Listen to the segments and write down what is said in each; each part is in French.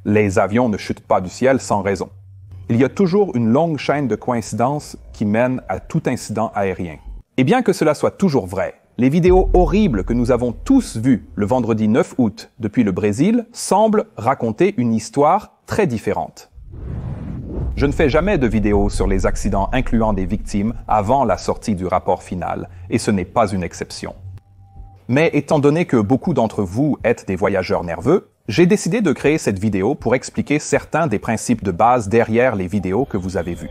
Les avions ne chutent pas du ciel sans raison. Il y a toujours une longue chaîne de coïncidences qui mène à tout incident aérien. Et bien que cela soit toujours vrai, les vidéos horribles que nous avons tous vues le vendredi 9 août depuis le Brésil semblent raconter une histoire très différente. Je ne fais jamais de vidéos sur les accidents incluant des victimes avant la sortie du rapport final, et ce n'est pas une exception. Mais étant donné que beaucoup d'entre vous êtes des voyageurs nerveux, j'ai décidé de créer cette vidéo pour expliquer certains des principes de base derrière les vidéos que vous avez vues.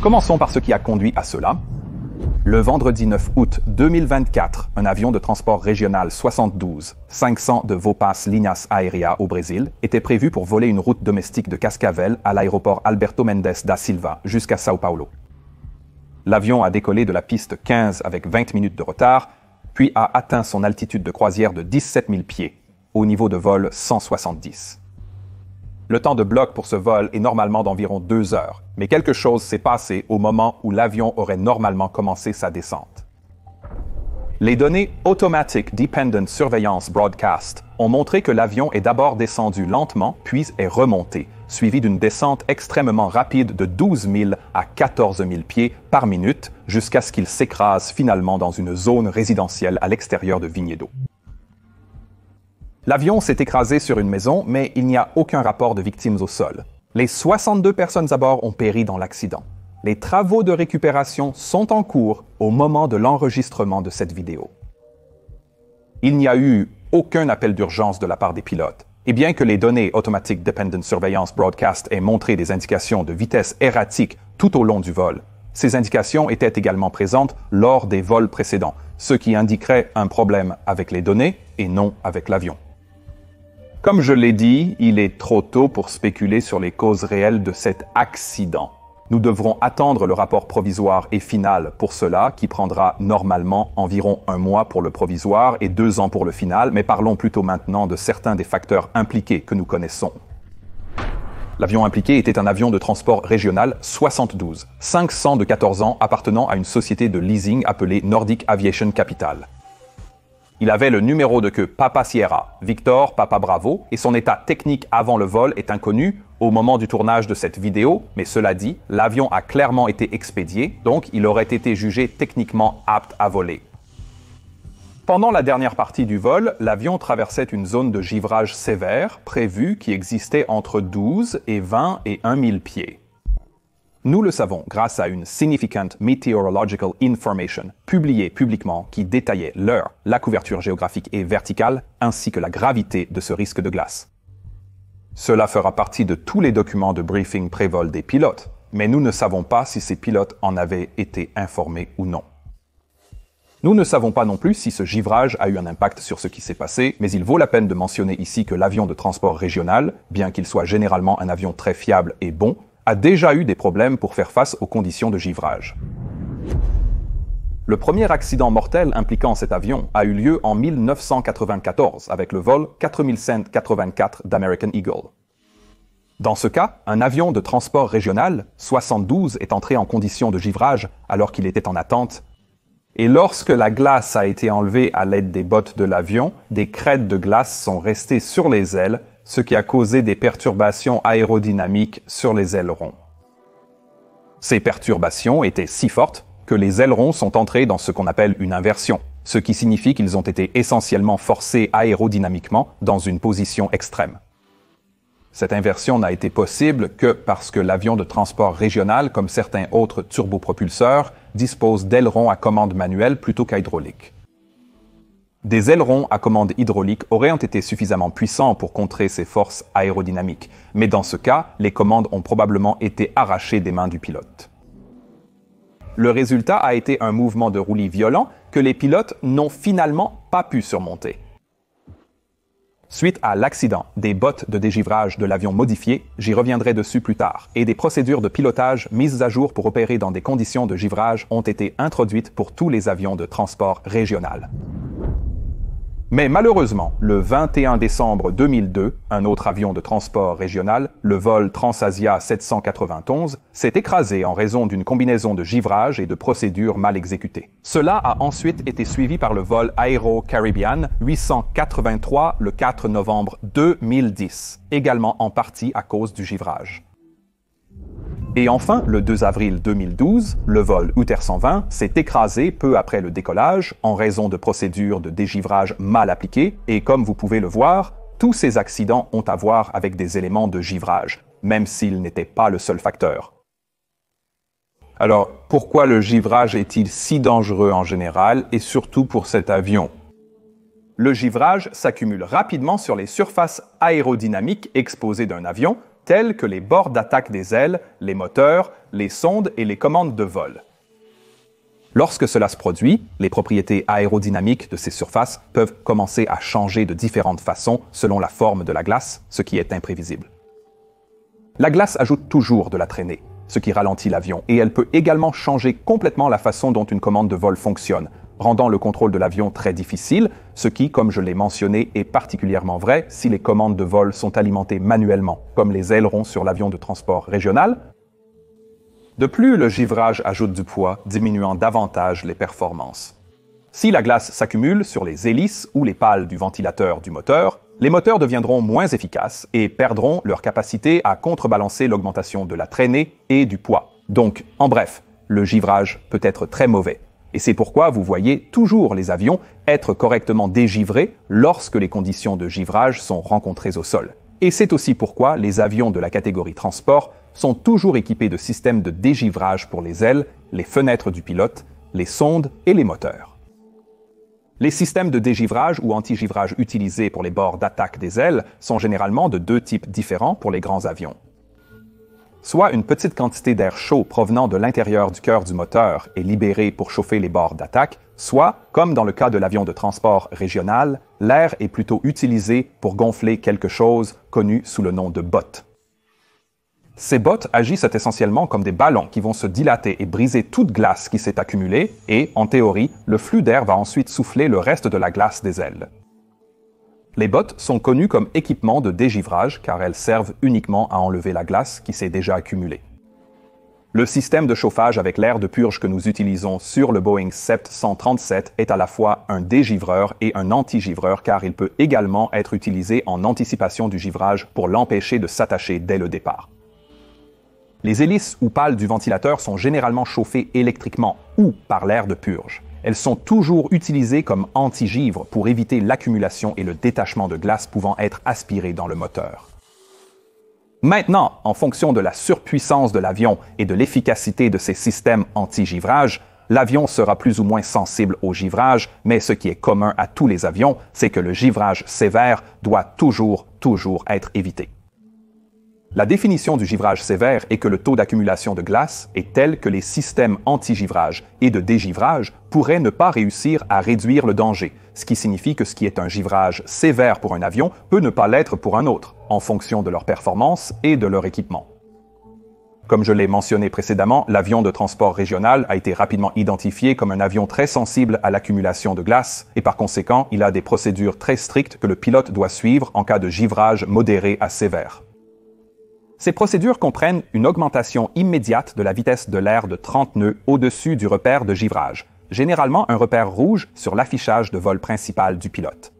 Commençons par ce qui a conduit à cela. Le vendredi 9 août 2024, un avion de transport régional 72, 500 de Vopas Linhas Aéreas au Brésil, était prévu pour voler une route domestique de Cascavel à l'aéroport Alberto Mendes da Silva jusqu'à São Paulo. L'avion a décollé de la piste 15 avec 20 minutes de retard, puis a atteint son altitude de croisière de 17 000 pieds, au niveau de vol 170. Le temps de bloc pour ce vol est normalement d'environ 2 heures, mais quelque chose s'est passé au moment où l'avion aurait normalement commencé sa descente. Les données Automatic Dependent Surveillance Broadcast ont montré que l'avion est d'abord descendu lentement, puis est remonté, suivi d'une descente extrêmement rapide de 12 000 à 14 000 pieds par minute, jusqu'à ce qu'il s'écrase finalement dans une zone résidentielle à l'extérieur de Vinhedo. L'avion s'est écrasé sur une maison, mais il n'y a aucun rapport de victimes au sol. Les 62 personnes à bord ont péri dans l'accident. Les travaux de récupération sont en cours au moment de l'enregistrement de cette vidéo. Il n'y a eu aucun appel d'urgence de la part des pilotes. Et bien que les données Automatic Dependent Surveillance Broadcast aient montré des indications de vitesse erratique tout au long du vol, ces indications étaient également présentes lors des vols précédents, ce qui indiquerait un problème avec les données et non avec l'avion. Comme je l'ai dit, il est trop tôt pour spéculer sur les causes réelles de cet accident. Nous devrons attendre le rapport provisoire et final pour cela, qui prendra normalement environ 1 mois pour le provisoire et 2 ans pour le final, mais parlons plutôt maintenant de certains des facteurs impliqués que nous connaissons. L'avion impliqué était un avion de transport régional 72, 500 de 14 ans appartenant à une société de leasing appelée Nordic Aviation Capital. Il avait le numéro de queue Papa Sierra, Victor Papa Bravo, et son état technique avant le vol est inconnu au moment du tournage de cette vidéo, mais cela dit, l'avion a clairement été expédié, donc il aurait été jugé techniquement apte à voler. Pendant la dernière partie du vol, l'avion traversait une zone de givrage sévère prévue qui existait entre 12 et 20 et 1 000 pieds. Nous le savons grâce à une Significant Meteorological Information publiée publiquement qui détaillait l'heure, la couverture géographique et verticale, ainsi que la gravité de ce risque de glace. Cela fera partie de tous les documents de briefing pré-vol des pilotes, mais nous ne savons pas si ces pilotes en avaient été informés ou non. Nous ne savons pas non plus si ce givrage a eu un impact sur ce qui s'est passé, mais il vaut la peine de mentionner ici que l'avion de transport régional, bien qu'il soit généralement un avion très fiable et bon, a déjà eu des problèmes pour faire face aux conditions de givrage. Le premier accident mortel impliquant cet avion a eu lieu en 1994 avec le vol 4184 d'American Eagle. Dans ce cas, un avion de transport régional, 72, est entré en condition de givrage alors qu'il était en attente. Et lorsque la glace a été enlevée à l'aide des bottes de l'avion, des crêtes de glace sont restées sur les ailes, ce qui a causé des perturbations aérodynamiques sur les ailerons. Ces perturbations étaient si fortes que les ailerons sont entrés dans ce qu'on appelle une inversion, ce qui signifie qu'ils ont été essentiellement forcés aérodynamiquement dans une position extrême. Cette inversion n'a été possible que parce que l'avion de transport régional, comme certains autres turbopropulseurs, dispose d'ailerons à commande manuelle plutôt qu'à hydraulique. Des ailerons à commande hydraulique auraient été suffisamment puissants pour contrer ces forces aérodynamiques, mais dans ce cas, les commandes ont probablement été arrachées des mains du pilote. Le résultat a été un mouvement de roulis violent que les pilotes n'ont finalement pas pu surmonter. Suite à l'accident, des bottes de dégivrage de l'avion modifiées, j'y reviendrai dessus plus tard, et des procédures de pilotage mises à jour pour opérer dans des conditions de givrage ont été introduites pour tous les avions de transport régional. Mais malheureusement, le 21 décembre 2002, un autre avion de transport régional, le vol Transasia 791, s'est écrasé en raison d'une combinaison de givrage et de procédures mal exécutées. Cela a ensuite été suivi par le vol Aero Caribbean 883 le 4 novembre 2010, également en partie à cause du givrage. Et enfin, le 2 avril 2012, le vol Uther 120 s'est écrasé peu après le décollage en raison de procédures de dégivrage mal appliquées et comme vous pouvez le voir, tous ces accidents ont à voir avec des éléments de givrage, même s'ils n'étaient pas le seul facteur. Alors, pourquoi le givrage est-il si dangereux en général et surtout pour cet avion? Le givrage s'accumule rapidement sur les surfaces aérodynamiques exposées d'un avion, tels que les bords d'attaque des ailes, les moteurs, les sondes et les commandes de vol. Lorsque cela se produit, les propriétés aérodynamiques de ces surfaces peuvent commencer à changer de différentes façons selon la forme de la glace, ce qui est imprévisible. La glace ajoute toujours de la traînée, ce qui ralentit l'avion, et elle peut également changer complètement la façon dont une commande de vol fonctionne, rendant le contrôle de l'avion très difficile, ce qui, comme je l'ai mentionné, est particulièrement vrai si les commandes de vol sont alimentées manuellement, comme les ailerons sur l'avion de transport régional. De plus, le givrage ajoute du poids, diminuant davantage les performances. Si la glace s'accumule sur les hélices ou les pales du ventilateur du moteur, les moteurs deviendront moins efficaces et perdront leur capacité à contrebalancer l'augmentation de la traînée et du poids. Donc, en bref, le givrage peut être très mauvais. Et c'est pourquoi vous voyez toujours les avions être correctement dégivrés lorsque les conditions de givrage sont rencontrées au sol. Et c'est aussi pourquoi les avions de la catégorie transport sont toujours équipés de systèmes de dégivrage pour les ailes, les fenêtres du pilote, les sondes et les moteurs. Les systèmes de dégivrage ou anti-givrage utilisés pour les bords d'attaque des ailes sont généralement de deux types différents pour les grands avions. Soit une petite quantité d'air chaud provenant de l'intérieur du cœur du moteur est libérée pour chauffer les bords d'attaque, soit, comme dans le cas de l'avion de transport régional, l'air est plutôt utilisé pour gonfler quelque chose connu sous le nom de bottes. Ces bottes agissent essentiellement comme des ballons qui vont se dilater et briser toute glace qui s'est accumulée et, en théorie, le flux d'air va ensuite souffler le reste de la glace des ailes. Les bottes sont connues comme équipement de dégivrage car elles servent uniquement à enlever la glace qui s'est déjà accumulée. Le système de chauffage avec l'air de purge que nous utilisons sur le Boeing 737 est à la fois un dégivreur et un anti-givreur car il peut également être utilisé en anticipation du givrage pour l'empêcher de s'attacher dès le départ. Les hélices ou pales du ventilateur sont généralement chauffées électriquement ou par l'air de purge. Elles sont toujours utilisées comme anti-givre pour éviter l'accumulation et le détachement de glace pouvant être aspirées dans le moteur. Maintenant, en fonction de la surpuissance de l'avion et de l'efficacité de ces systèmes anti-givrage, l'avion sera plus ou moins sensible au givrage, mais ce qui est commun à tous les avions, c'est que le givrage sévère doit toujours être évité. La définition du givrage sévère est que le taux d'accumulation de glace est tel que les systèmes anti-givrage et de dégivrage pourraient ne pas réussir à réduire le danger, ce qui signifie que ce qui est un givrage sévère pour un avion peut ne pas l'être pour un autre, en fonction de leur performance et de leur équipement. Comme je l'ai mentionné précédemment, l'avion de transport régional a été rapidement identifié comme un avion très sensible à l'accumulation de glace et par conséquent, il a des procédures très strictes que le pilote doit suivre en cas de givrage modéré à sévère. Ces procédures comprennent une augmentation immédiate de la vitesse de l'air de 30 nœuds au-dessus du repère de givrage, généralement un repère rouge sur l'affichage de vol principal du pilote.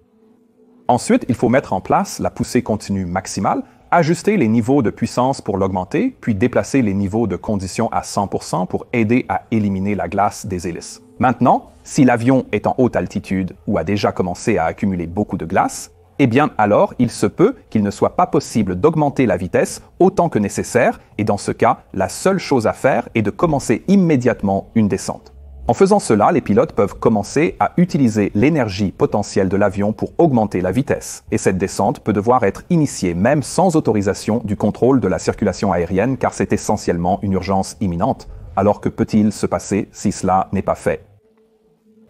Ensuite, il faut mettre en place la poussée continue maximale, ajuster les niveaux de puissance pour l'augmenter, puis déplacer les niveaux de condition à 100% pour aider à éliminer la glace des hélices. Maintenant, si l'avion est en haute altitude ou a déjà commencé à accumuler beaucoup de glace, eh bien alors il se peut qu'il ne soit pas possible d'augmenter la vitesse autant que nécessaire, et dans ce cas, la seule chose à faire est de commencer immédiatement une descente. En faisant cela, les pilotes peuvent commencer à utiliser l'énergie potentielle de l'avion pour augmenter la vitesse, et cette descente peut devoir être initiée même sans autorisation du contrôle de la circulation aérienne car c'est essentiellement une urgence imminente. Alors que peut-il se passer si cela n'est pas fait?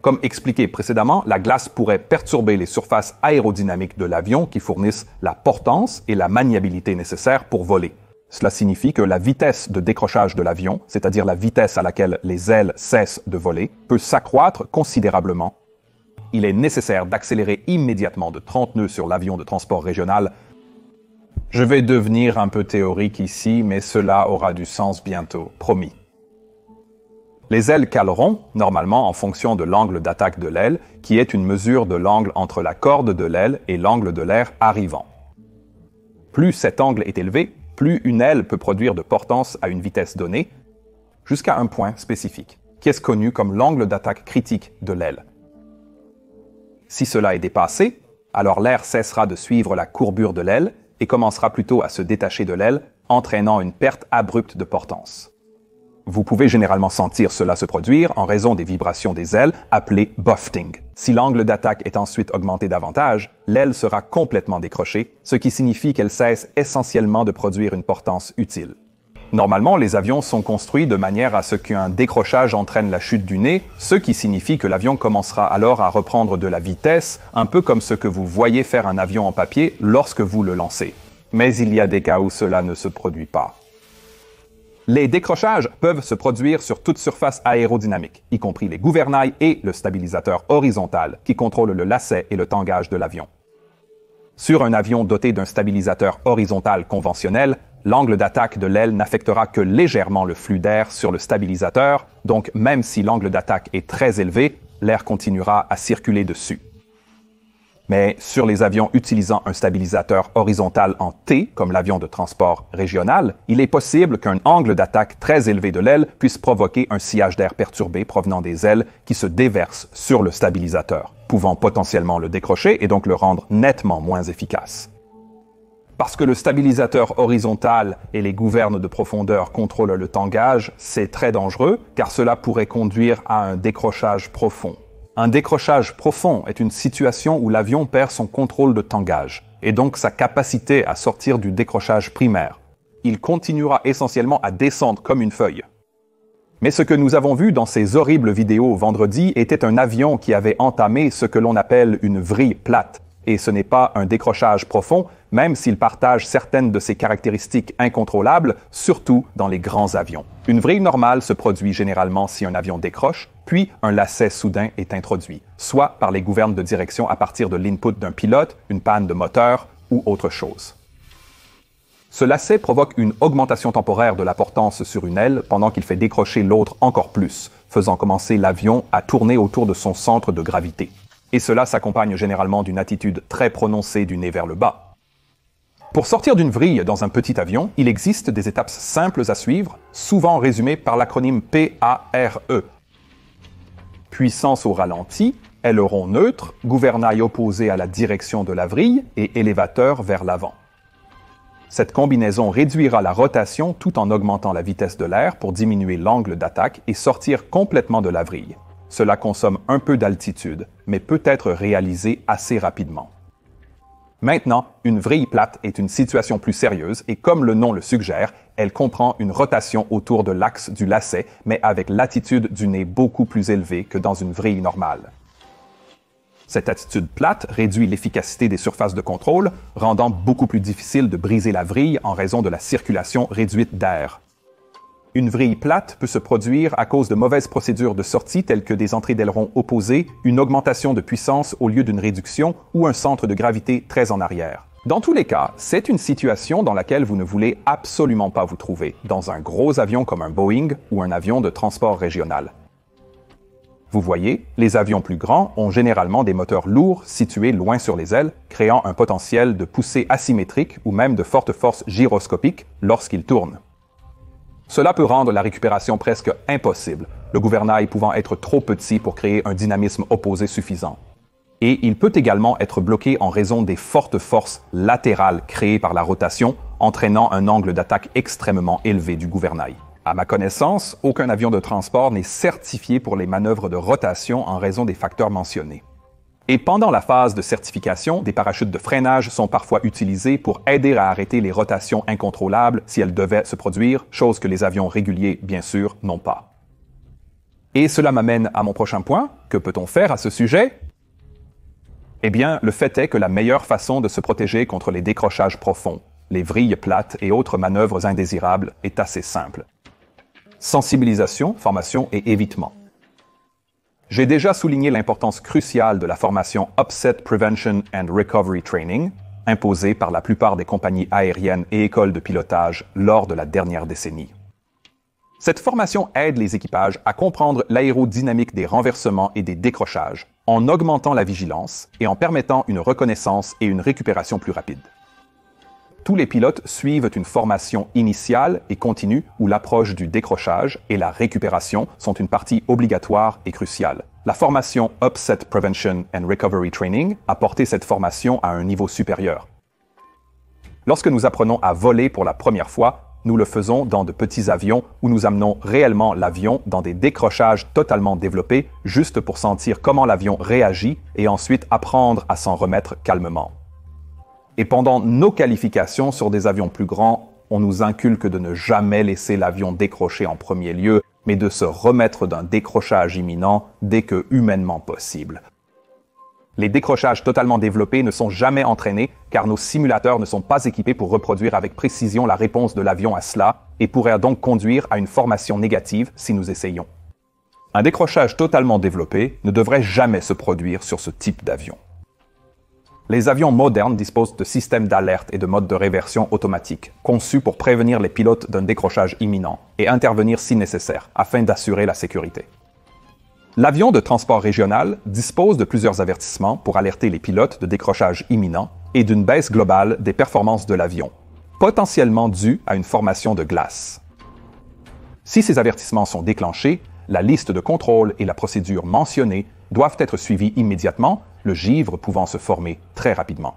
Comme expliqué précédemment, la glace pourrait perturber les surfaces aérodynamiques de l'avion qui fournissent la portance et la maniabilité nécessaires pour voler. Cela signifie que la vitesse de décrochage de l'avion, c'est-à-dire la vitesse à laquelle les ailes cessent de voler, peut s'accroître considérablement. il est nécessaire d'accélérer immédiatement de 30 nœuds sur l'avion de transport régional. Je vais devenir un peu théorique ici, mais cela aura du sens bientôt, promis. Les ailes caleront, normalement en fonction de l'angle d'attaque de l'aile, qui est une mesure de l'angle entre la corde de l'aile et l'angle de l'air arrivant. Plus cet angle est élevé, plus une aile peut produire de portance à une vitesse donnée, jusqu'à un point spécifique, qui est connu comme l'angle d'attaque critique de l'aile. Si cela est dépassé, alors l'air cessera de suivre la courbure de l'aile et commencera plutôt à se détacher de l'aile, entraînant une perte abrupte de portance. Vous pouvez généralement sentir cela se produire en raison des vibrations des ailes, appelées buffeting. Si l'angle d'attaque est ensuite augmenté davantage, l'aile sera complètement décrochée, ce qui signifie qu'elle cesse essentiellement de produire une portance utile. Normalement, les avions sont construits de manière à ce qu'un décrochage entraîne la chute du nez, ce qui signifie que l'avion commencera alors à reprendre de la vitesse, un peu comme ce que vous voyez faire un avion en papier lorsque vous le lancez. Mais il y a des cas où cela ne se produit pas. Les décrochages peuvent se produire sur toute surface aérodynamique, y compris les gouvernails et le stabilisateur horizontal qui contrôle le lacet et le tangage de l'avion. Sur un avion doté d'un stabilisateur horizontal conventionnel, l'angle d'attaque de l'aile n'affectera que légèrement le flux d'air sur le stabilisateur, donc même si l'angle d'attaque est très élevé, l'air continuera à circuler dessus. Mais sur les avions utilisant un stabilisateur horizontal en T, comme l'avion de transport régional, il est possible qu'un angle d'attaque très élevé de l'aile puisse provoquer un sillage d'air perturbé provenant des ailes qui se déverse sur le stabilisateur, pouvant potentiellement le décrocher et donc le rendre nettement moins efficace. Parce que le stabilisateur horizontal et les gouvernes de profondeur contrôlent le tangage, c'est très dangereux car cela pourrait conduire à un décrochage profond. Un décrochage profond est une situation où l'avion perd son contrôle de tangage et donc sa capacité à sortir du décrochage primaire. Il continuera essentiellement à descendre comme une feuille. Mais ce que nous avons vu dans ces horribles vidéos vendredi était un avion qui avait entamé ce que l'on appelle une vrille plate. Et ce n'est pas un décrochage profond, même s'il partage certaines de ses caractéristiques incontrôlables, surtout dans les grands avions. Une vrille normale se produit généralement si un avion décroche, puis un lacet soudain est introduit, soit par les gouvernes de direction à partir de l'input d'un pilote, une panne de moteur ou autre chose. Ce lacet provoque une augmentation temporaire de la portance sur une aile pendant qu'il fait décrocher l'autre encore plus, faisant commencer l'avion à tourner autour de son centre de gravité. Et cela s'accompagne généralement d'une attitude très prononcée du nez vers le bas. Pour sortir d'une vrille dans un petit avion, il existe des étapes simples à suivre, souvent résumées par l'acronyme PARE. Puissance au ralenti, aileron neutre, gouvernail opposé à la direction de la vrille et élévateur vers l'avant. Cette combinaison réduira la rotation tout en augmentant la vitesse de l'air pour diminuer l'angle d'attaque et sortir complètement de la vrille. Cela consomme un peu d'altitude, mais peut être réalisé assez rapidement. Maintenant, une vrille plate est une situation plus sérieuse et comme le nom le suggère, elle comprend une rotation autour de l'axe du lacet, mais avec l'attitude du nez beaucoup plus élevée que dans une vrille normale. Cette attitude plate réduit l'efficacité des surfaces de contrôle, rendant beaucoup plus difficile de briser la vrille en raison de la circulation réduite d'air. Une vrille plate peut se produire à cause de mauvaises procédures de sortie telles que des entrées d'aileron opposées, une augmentation de puissance au lieu d'une réduction ou un centre de gravité très en arrière. Dans tous les cas, c'est une situation dans laquelle vous ne voulez absolument pas vous trouver, dans un gros avion comme un Boeing ou un avion de transport régional. Vous voyez, les avions plus grands ont généralement des moteurs lourds situés loin sur les ailes, créant un potentiel de poussée asymétrique ou même de fortes forces gyroscopiques lorsqu'ils tournent. Cela peut rendre la récupération presque impossible, le gouvernail pouvant être trop petit pour créer un dynamisme opposé suffisant. Et il peut également être bloqué en raison des fortes forces latérales créées par la rotation, entraînant un angle d'attaque extrêmement élevé du gouvernail. À ma connaissance, aucun avion de transport n'est certifié pour les manœuvres de rotation en raison des facteurs mentionnés. Et pendant la phase de certification, des parachutes de freinage sont parfois utilisés pour aider à arrêter les rotations incontrôlables si elles devaient se produire, chose que les avions réguliers, bien sûr, n'ont pas. Et cela m'amène à mon prochain point. Que peut-on faire à ce sujet? Eh bien, le fait est que la meilleure façon de se protéger contre les décrochages profonds, les vrilles plates et autres manœuvres indésirables est assez simple. Sensibilisation, formation et évitement. J'ai déjà souligné l'importance cruciale de la formation Upset Prevention and Recovery Training, imposée par la plupart des compagnies aériennes et écoles de pilotage lors de la dernière décennie. Cette formation aide les équipages à comprendre l'aérodynamique des renversements et des décrochages, en augmentant la vigilance et en permettant une reconnaissance et une récupération plus rapide. Tous les pilotes suivent une formation initiale et continue où l'approche du décrochage et la récupération sont une partie obligatoire et cruciale. La formation Upset Prevention and Recovery Training a porté cette formation à un niveau supérieur. Lorsque nous apprenons à voler pour la première fois, nous le faisons dans de petits avions où nous amenons réellement l'avion dans des décrochages totalement développés juste pour sentir comment l'avion réagit et ensuite apprendre à s'en remettre calmement. Et pendant nos qualifications sur des avions plus grands, on nous inculque de ne jamais laisser l'avion décrocher en premier lieu, mais de se remettre d'un décrochage imminent dès que humainement possible. Les décrochages totalement développés ne sont jamais entraînés car nos simulateurs ne sont pas équipés pour reproduire avec précision la réponse de l'avion à cela et pourraient donc conduire à une formation négative si nous essayons. Un décrochage totalement développé ne devrait jamais se produire sur ce type d'avion. Les avions modernes disposent de systèmes d'alerte et de modes de réversion automatique, conçus pour prévenir les pilotes d'un décrochage imminent et intervenir si nécessaire, afin d'assurer la sécurité. L'avion de transport régional dispose de plusieurs avertissements pour alerter les pilotes de décrochage imminent et d'une baisse globale des performances de l'avion, potentiellement due à une formation de glace. Si ces avertissements sont déclenchés, la liste de contrôle et la procédure mentionnée doivent être suivies immédiatement, le givre pouvant se former très rapidement.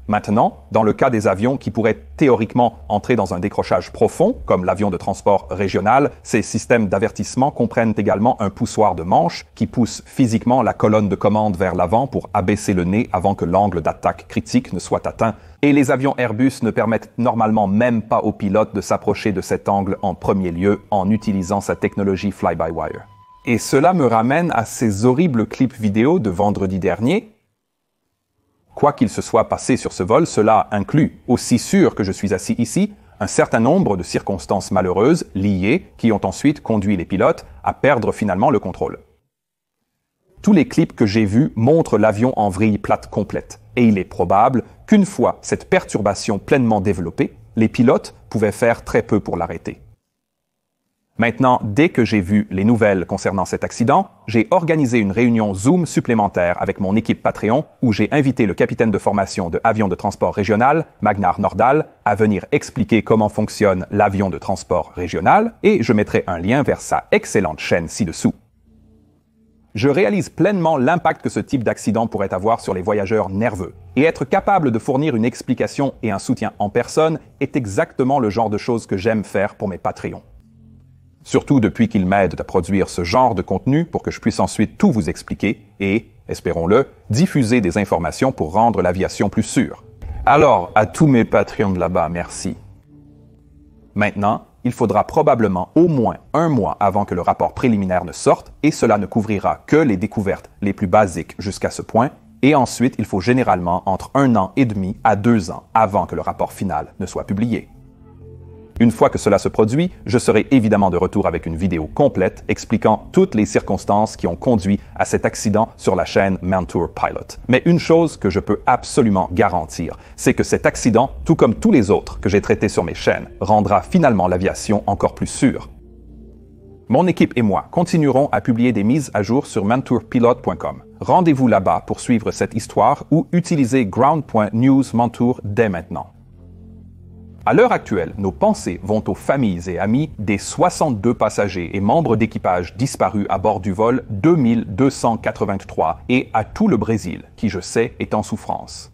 Maintenant, dans le cas des avions qui pourraient théoriquement entrer dans un décrochage profond, comme l'avion de transport régional, ces systèmes d'avertissement comprennent également un poussoir de manche qui pousse physiquement la colonne de commande vers l'avant pour abaisser le nez avant que l'angle d'attaque critique ne soit atteint. Et les avions Airbus ne permettent normalement même pas au pilote de s'approcher de cet angle en premier lieu en utilisant sa technologie fly-by-wire. Et cela me ramène à ces horribles clips vidéo de vendredi dernier. Quoi qu'il se soit passé sur ce vol, cela inclut, aussi sûr que je suis assis ici, un certain nombre de circonstances malheureuses liées qui ont ensuite conduit les pilotes à perdre finalement le contrôle. Tous les clips que j'ai vus montrent l'avion en vrille plate complète, et il est probable qu'une fois cette perturbation pleinement développée, les pilotes pouvaient faire très peu pour l'arrêter. Maintenant, dès que j'ai vu les nouvelles concernant cet accident, j'ai organisé une réunion Zoom supplémentaire avec mon équipe Patreon où j'ai invité le capitaine de formation de avion de transport régional, Magnar Nordahl, à venir expliquer comment fonctionne l'avion de transport régional et je mettrai un lien vers sa excellente chaîne ci-dessous. Je réalise pleinement l'impact que ce type d'accident pourrait avoir sur les voyageurs nerveux. Et être capable de fournir une explication et un soutien en personne est exactement le genre de choses que j'aime faire pour mes Patreons. Surtout depuis qu'ils m'aident à produire ce genre de contenu pour que je puisse ensuite tout vous expliquer et, espérons-le, diffuser des informations pour rendre l'aviation plus sûre. Alors, à tous mes Patreons de là-bas, merci. Maintenant, il faudra probablement au moins un mois avant que le rapport préliminaire ne sorte et cela ne couvrira que les découvertes les plus basiques jusqu'à ce point et ensuite il faut généralement entre 1 an et demi à 2 ans avant que le rapport final ne soit publié. Une fois que cela se produit, je serai évidemment de retour avec une vidéo complète expliquant toutes les circonstances qui ont conduit à cet accident sur la chaîne Mantour Pilot. Mais une chose que je peux absolument garantir, c'est que cet accident, tout comme tous les autres que j'ai traités sur mes chaînes, rendra finalement l'aviation encore plus sûre. Mon équipe et moi continuerons à publier des mises à jour sur mantourpilot.com. Rendez-vous là-bas pour suivre cette histoire ou utilisez ground.news Mantour dès maintenant. À l'heure actuelle, nos pensées vont aux familles et amis des 62 passagers et membres d'équipage disparus à bord du vol 2283 et à tout le Brésil, qui je sais est en souffrance.